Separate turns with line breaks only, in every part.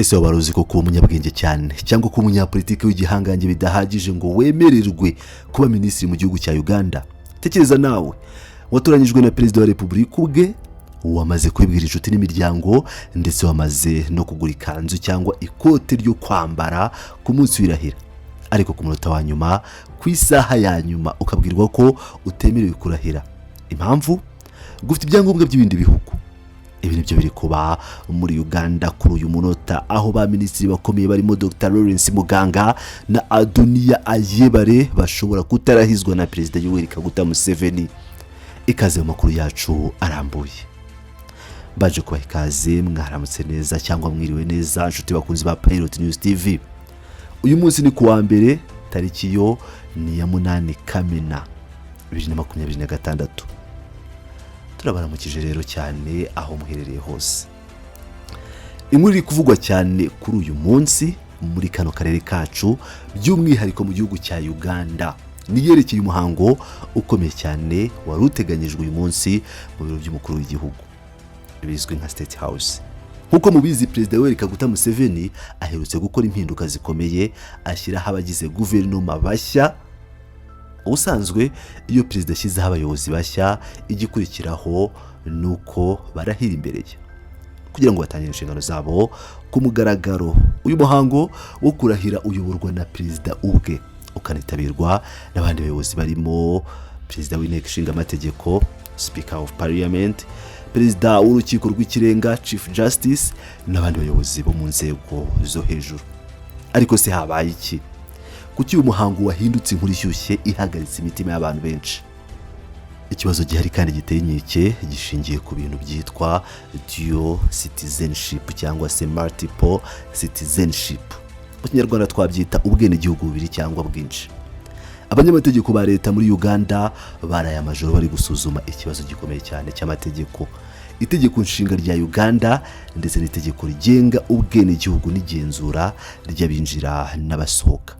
ese waba uzi ko kuba umunyabwenge cyane cyangwa kuba umunyapolitiki w'igihangange bidahagije ngo wemererwe kuba minisitiri mu gihugu cya Uganda? Tekereza nawe watoranyijwe na perezida wa repubulika ubwe, wamaze kwibwira inshuti n'imiryango ndetse wamaze no kugura ikanzu cyangwa ikote ryo kwambara ku munsi w'irahira, ariko ku munota wa nyuma, ku isaha ya nyuma ukabwirwa ko utemerewe kurahira. Impamvu? Gufite ibyangombwa by'ibindi bihugu. Ibi nibyo biri kuba muri Uganda kuri uyu munota, aho ba minisitiri bakomeye barimo Dr. Lawrence Muganga na Adonia Ayebare bashobora kutarahizwa na perezida Yoweri Kaguta Museveni. Ikaze mu makuru yacu arambuye. Baje kubaha ikaze, mwaramutse neza cyangwa mwiriwe neza nshuti bakunzi ba Pilot News TV. Uyu munsi ni kuwa mbere, tariki yo ni ya 8 Kamena 2026. Turabaramukije rero cyane aho muherereye hose. Inkuru iri kuvugwa cyane kuri uyu munsi muri kano karere kacu, by'umwihariko mu gihugu cya Uganda, niyerekeye umuhango ukomeye cyane wari uteganyijwe uyu munsi mu biro by'umukuru w'igihugu bizwi nka State House. Nkuko mubizi, perezida Yoweri Kaguta Museveni aherutse gukora impinduka zikomeye, ashyiraho abagize guverinoma bashya. Ubusanzwe iyo perezida ashyizeho abayobozi bashya, igikurikiraho nuko barahira imbere ye kugira ngo batangire inshingano zabo ku mugaragaro. Uyu muhango wo kurahira uyoborwa na perezida ubwe, ukanitabirwa n'abandi bayobozi barimo perezida w'inteko ishinga amategeko, Speaker of Parliament, perezida w'urukiko rw'ikirenga, Chief Justice, n'abandi bayobozi bo mu nzego zo hejuru. Ariko se habaye iki? Kuki uyu muhango wahindutse inkuru ishyushye ihagaritse imitima y'abantu benshi? Ikibazo gihari kandi giteye inkeke gishingiye ku bintu byitwa dual citizenship cyangwa se multiple citizenship. Mu Kinyarwanda twabyita ubwenegihugu bubiri cyangwa bwinshi. Abanyamategeko ba leta muri Uganda baraye amajoro bari gusuzuma ikibazo gikomeye cyane cy'amategeko, itegeko nshinga rya Uganda ndetse n'itegeko rigenga ubwenegihugu n'igenzura ry'abinjira n'abasohoka.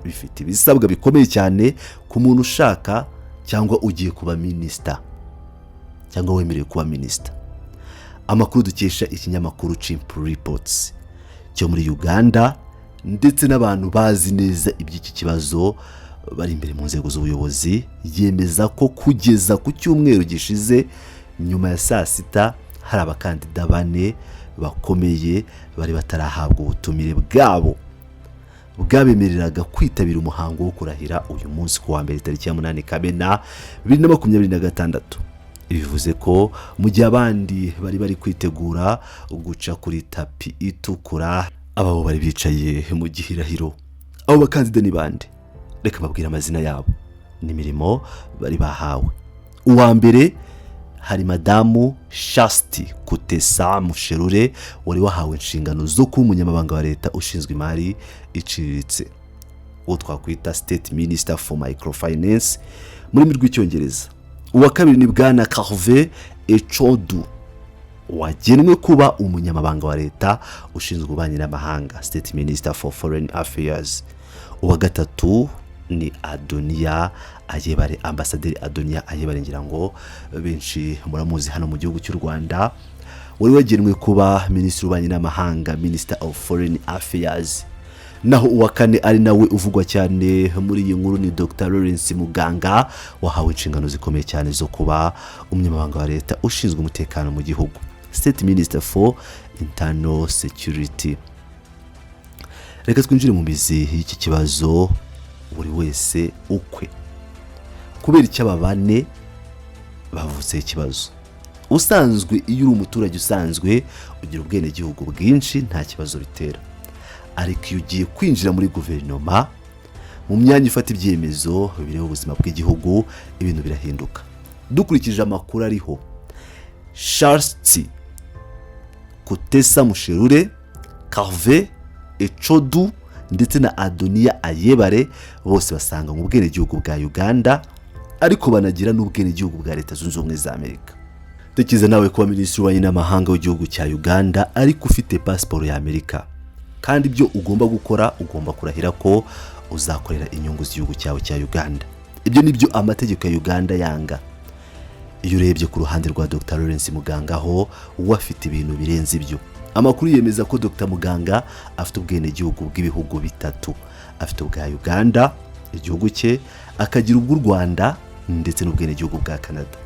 Bifite ibisabwa bikomeye cyane ku muntu ushaka cyangwa ugiye kuba minisita cyangwa wemerewe kuba minisita. Amakuru dukesha ikinyamakuru Chimp Reports cyo muri Uganda ndetse n'abantu bazi neza iby'iki kibazo bari imbere mu nzego z'ubuyobozi, yemeza ko kugeza ku cyumweru gishize nyuma ya saa sita hari abakandida 4 bakomeye bari batarahabwa ubutumire bwabo bwabemereraga kwitabira umuhango wo kurahira uyu munsi kuwa mbere tariki ya 8 Kamena 2026. Bivuze ko mu gihe abandi bari kwitegura guca kuri tapi itukura, abo bari bicaye mu gihirahiro. Abo bakandida ni bande? Reka babwira amazina yabo n'imirimo bari bahawe. Uwa mbere hari Madamu Shasti Kutesa Musherure, wari wahawe inshingano zo kuba umunyamabanga wa leta ushinzwe imari iciriritse, uwo twakwita State Minister for Microfinance muri rurimi rw'icyongereza. Uwa kabiri ni Bwana Carve Echodu, wagenwe kuba umunyamabanga wa leta ushinzwe ububanyi n'amahanga, State Minister for Foreign Affairs. Uwa gatatu ni Adonia Ayebare, Ambasaderi Adonia Ayebare, ngira ngo benshi muramuzi hano mu gihugu cy'u Rwanda, wari wagenwe kuba minisitiri w'ububanyi n'amahanga, Minister of Foreign Affairs. Naho uwa kane ari nawe uvugwa cyane muri iyi nkuru ni Dr. Lawrence Muganga, wahawe inshingano zikomeye cyane zo kuba umunyamabanga wa leta ushinzwe umutekano mu gihugu, State Minister for Internal Security. Reka twinjire mu mizi y'iki kibazo buri wese ukwe. Kubera icyo aba 4 bavutse ikibazo? Usanzwe iyo uri umuturage usanzwe ugira ubwenegihugu bwinshi nta kibazo bitera, ariko iyo ugiye kwinjira muri guverinoma mu myanya ifata ibyemezo bireba ubuzima bw'igihugu, ibintu birahinduka. Dukurikije amakuru ariho, Shasti Kutesa Musherure, Carve Echodu ndetse na Adonia Ayebare bose basanga mu bwenegihugu bwa Uganda, ariko banagira n'ubwenegihugu bwa Leta Zunze Ubumwe za Amerika. Tekereza nawe kuba minisitiri w'ububanyi n'amahanga w'igihugu cya Uganda ariko ufite pasiporo ya Amerika, kandi ibyo ugomba gukora, ugomba kurahira ko uzakorera inyungu z'igihugu cyawe cya Uganda. Ibyo nibyo amategeko ya Uganda yanga. Iyo urebye ku ruhande rwa Dr. Lawrence Muganga ho, uwo afite ibintu birenze ibyo. Amakuru yemeza ko Dr Muganga afite ubwenegihugu bw'ibihugu bitatu, afite ubwa Uganda igihugu cye, akagira ubw'u Rwanda ndetse n'ubwenegihugu bwa Canada.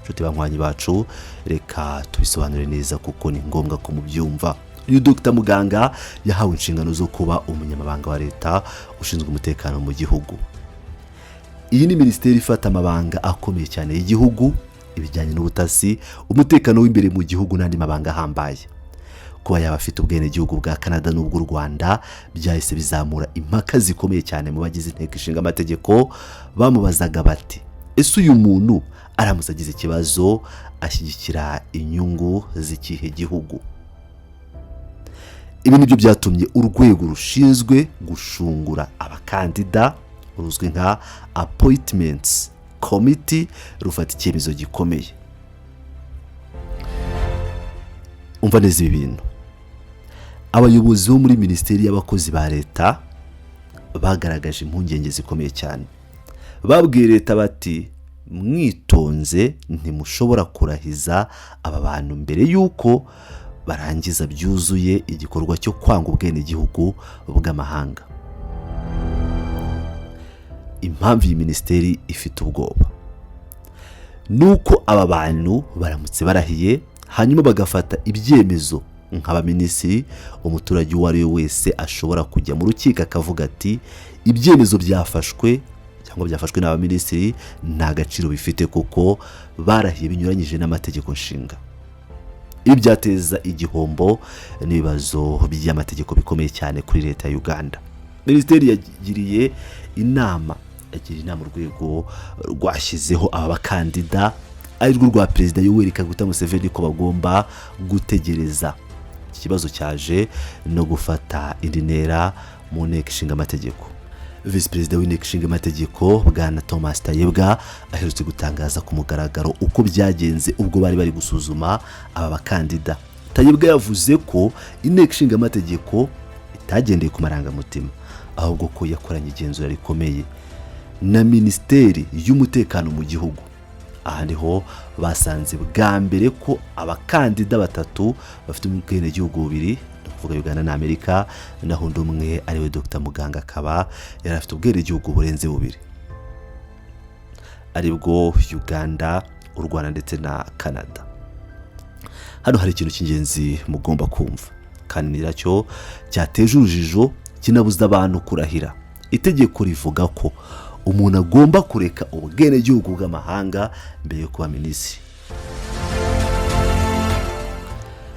Nshuti banywanyi bacu, reka tubisobanure neza kuko ni ngombwa ko mubyumva. Uyu Dr Muganga yahawe inshingano zo kuba umunyamabanga wa leta ushinzwe umutekano mu gihugu. Iyi ni minisiteri ifata amabanga akomeye cyane y'igihugu, ibijyanye n'ubutasi, umutekano w'imbere mu gihugu n'andi mabanga ahambaye. Kuba yaba afite ubwenegihugu bwa Canada n'ubw'u Rwanda byahise bizamura impaka zikomeye cyane mu bagize inteko ishinga amategeko. Bamubazaga bati, ese uyu muntu aramutse agize ikibazo ashyigikira inyungu z'ikihe gihugu? Ibi nibyo byatumye urwego rushinzwe gushungura abakandida ruzwi nka Appointments Committee rufata icyemezo gikomeye. Umva neza ibi bintu. Abayobozi bo muri minisiteri y'abakozi ba leta bagaragaje impungenge zikomeye cyane. Babwiye leta bati, mwitonze ntimushobora kurahiza aba bantu mbere y'uko barangiza byuzuye igikorwa cyo kwanga ubwenegihugu bw'amahanga. Impamvu iyi minisiteri ifite ubwoba nuko aba bantu baramutse barahiye hanyuma bagafata ibyemezo nk'abaminisitiri, umuturage uwo ari we wese ashobora kujya mu rukiko akavuga ati ibyemezo byafashwe cyangwa byafashwe n'abaminisitiri nta gaciro bifite kuko barahiye binyuranyije n'amategeko nshinga. Ibi byateza igihombo n'ibibazo by'amategeko bikomeye cyane kuri leta ya Uganda. Minisiteri yagiriye inama urwego rwashyizeho aba bakandida ari rwo rwa Perezida Yoweri Kaguta Museveni ko bagomba gutegereza. Iki kibazo cyaje no gufata indi ntera mu nteko ishinga amategeko. Visi Perezida w'inteko ishinga amategeko Bwana Thomas Tayebwa aherutse gutangaza ku mugaragaro uko byagenze ubwo bari gusuzuma aba bakandida. Tayebwa yavuze ko inteko ishinga amategeko itagendeye ku marangamutima, ahubwo ko yakoranye igenzura rikomeye na minisiteri y'umutekano mu gihugu. Aha niho basanze bwa mbere ko abakandida batatu bafite ubwenegihugu bubiri, kuvuga Uganda na Amerika, naho undi umwe ariwe Dr Muganga akaba yari afite ubwenegihugu burenze bubiri, aribwo Uganda, u Rwanda ndetse na Canada. Hano hari ikintu cy'ingenzi mugomba kumva kandi niracyo cyateje urujijo kinabuza abantu kurahira. Itegeko rivuga ko umuntu agomba kureka ubwenegihugu bw'amahanga mbere yo kuba minisitiri.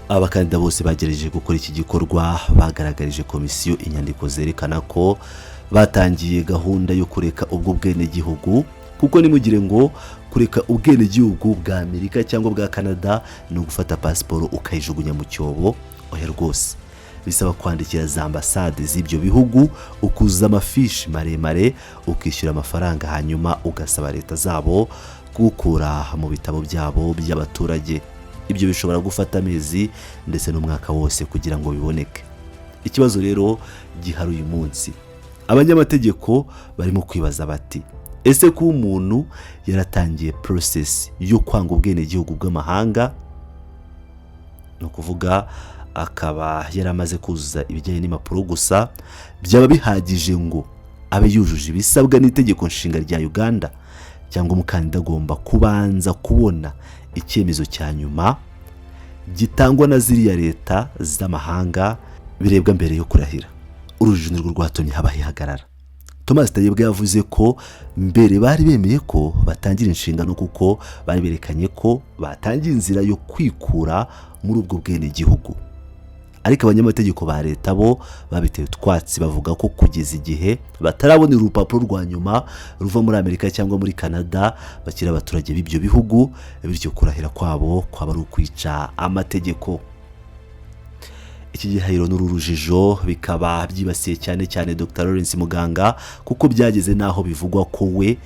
Abakandida bose bagerageje gukora iki gikorwa bagaragarije komisiyo inyandiko zerekana ko batangiye gahunda yo kureka ubwo bwenegihugu, kuko nimugire ngo kureka ubwenegihugu bwa Amerika cyangwa bwa Canada no gufata pasiporo ukayijugunya mu cyobo. Oya rwose, bisaba kwandikira za ambasade z'ibyo bihugu, ukuzuza amafishi maremare, ukishyura amafaranga, hanyuma ugasaba leta zabo gukura mu bitabo byabo by'abaturage. Ibyo bishobora gufata amezi ndetse n'umwaka wose kugira ngo biboneke. Ikibazo rero gihari uyu munsi, abanyamategeko barimo kwibaza bati, ese ko umuntu yaratangiye process yo kwanga ubwenegihugu bw'amahanga, no kuvuga akaba yaramaze kuzuza ibijyanye n'impapuro gusa, byaba bihagije ngo abe yujuje ibisabwa n'itegeko nshinga rya Uganda, cyangwa umukandida agomba kubanza kubona icyemezo cya nyuma gitangwa na ziriya leta z'amahanga birebwa mbere yo kurahira? Urujijo nirwo rwatumye habaho ihagarara. Thomas Tayebwa yavuze ko mbere bari bemeye ko batangira inshingano kuko bari berekanye ko batangiye inzira yo kwikura muri ubwo bwenegihugu, ariko abanyamategeko ba leta bo babiteye utwatsi, bavuga ko kugeza igihe batarabonera urupapuro rwa nyuma ruva muri Amerika cyangwa muri Canada bakira abaturage b'ibyo bihugu, bityo kurahira kwabo kwaba ari ukwica amategeko. Iki gihayiro n'urujijo bikaba byibasiye cyane cyane Dr Lawrence Muganga, kuko byageze naho bivugwa ko we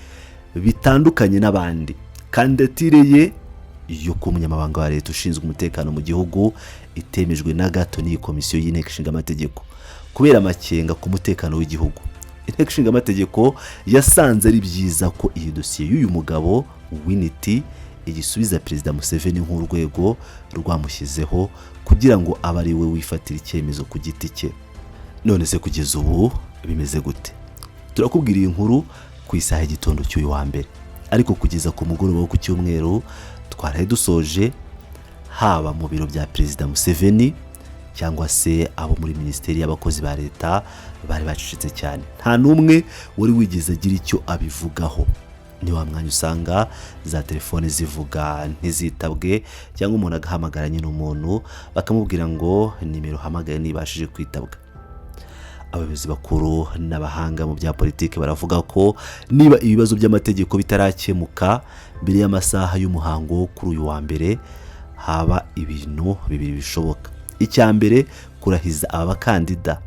bitandukanye n'abandi kandidatire ye yo kuba umunyamabanga wa leta ushinzwe umutekano mu gihugu itemejwe na gato n'iyi komisiyo y'inteko ishinga amategeko kubera amakenga ku mutekano w'igihugu. Inteko ishinga amategeko yasanze ari byiza ko iyi dosiye y'uyu mugabo Winity igisubiza Perezida Museveni nk'urwego rwamushyizeho kugira ngo abe ari we wifatira icyemezo ku giti cye. None se kugeza ubu bimeze gute? Turakubwira iyi nkuru ku isaha y'igitondo cy'uyu wa mbere, ariko kugeza ku mugoroba wo ku cyumweru twaraye dusoje, haba mu biro bya Perezida Museveni cyangwa se abo muri Minisiteri y'Abakozi ba Leta bari bacecetse cyane. Nta n'umwe wari wigeze agira icyo abivugaho. Ni wa mwanya usanga za telefone zivuga ntizitabwe, cyangwa umuntu agahamagaranye n'umuntu bakamubwira ngo nimero hamagaye nibashije kwitabwa. Abayobozi bakuru n'abahanga mu bya politiki baravuga ko niba ibibazo by'amategeko bitarakemuka mbere y'amasaha y'umuhango kuri uyu wa mbere, haba ibintu bibiri bishoboka. Icya mbere, kurahiza aba bakandida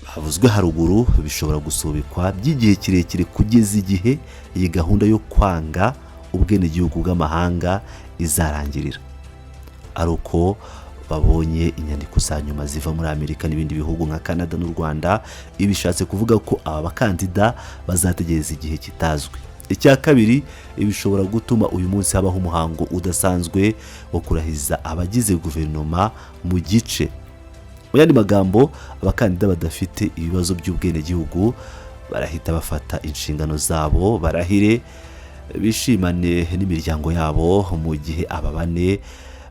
bavuzwe haruguru bishobora gusubikwa by'igihe kirekire kugeza igihe iyi gahunda yo kwanga ubwenegihugu bw'amahanga izarangirira, ari uko babonye inyandiko za nyuma ziva muri Amerika n'ibindi bihugu nka Canada n'u Rwanda. Ibi bishatse kuvuga ko aba bakandida bazategereza igihe kitazwi. Icya kabiri, bishobora gutuma uyu munsi habaho umuhango udasanzwe wo kurahiza abagize guverinoma mu gice. Mu yandi magambo, abakandida badafite ibibazo by'ubwenegihugu barahita bafata inshingano zabo, barahire bishimane n'imiryango yabo, mu gihe aba bane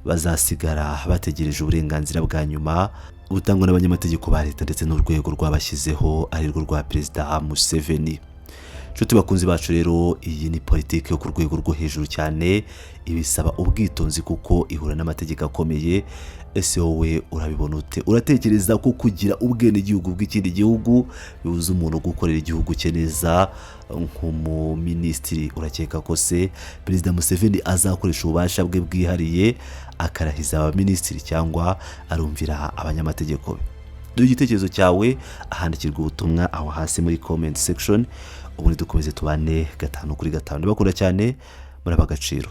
bazasigara bategereje uburenganzira bwa nyuma butangwa n'abanyamategeko ba leta ndetse n'urwego rwabashyizeho ari rwo rwa Perezida Museveni. Nshuti bakunzi bacu rero, iyi ni politiki yo ku rwego rwo hejuru cyane, ibisaba ubwitonzi kuko ihura n'amategeko akomeye. Ese wowe urabibona ute? Uratekereza ko kugira ubwenegihugu bw'ikindi gihugu bibuza umuntu gukorera igihugu cye neza nk'umuminisitiri? Urakeka ko se Perezida Museveni azakoresha ububasha bwe bwihariye akarahiza abaminisitiri, cyangwa arumvira abanyamategeko be? Dore igitekerezo cyawe, ahandikirwa ubutumwa aho hasi muri comment section. Ubundi dukomeze tubane 5 kuri 5. Ndabakunda cyane, muri abagaciro.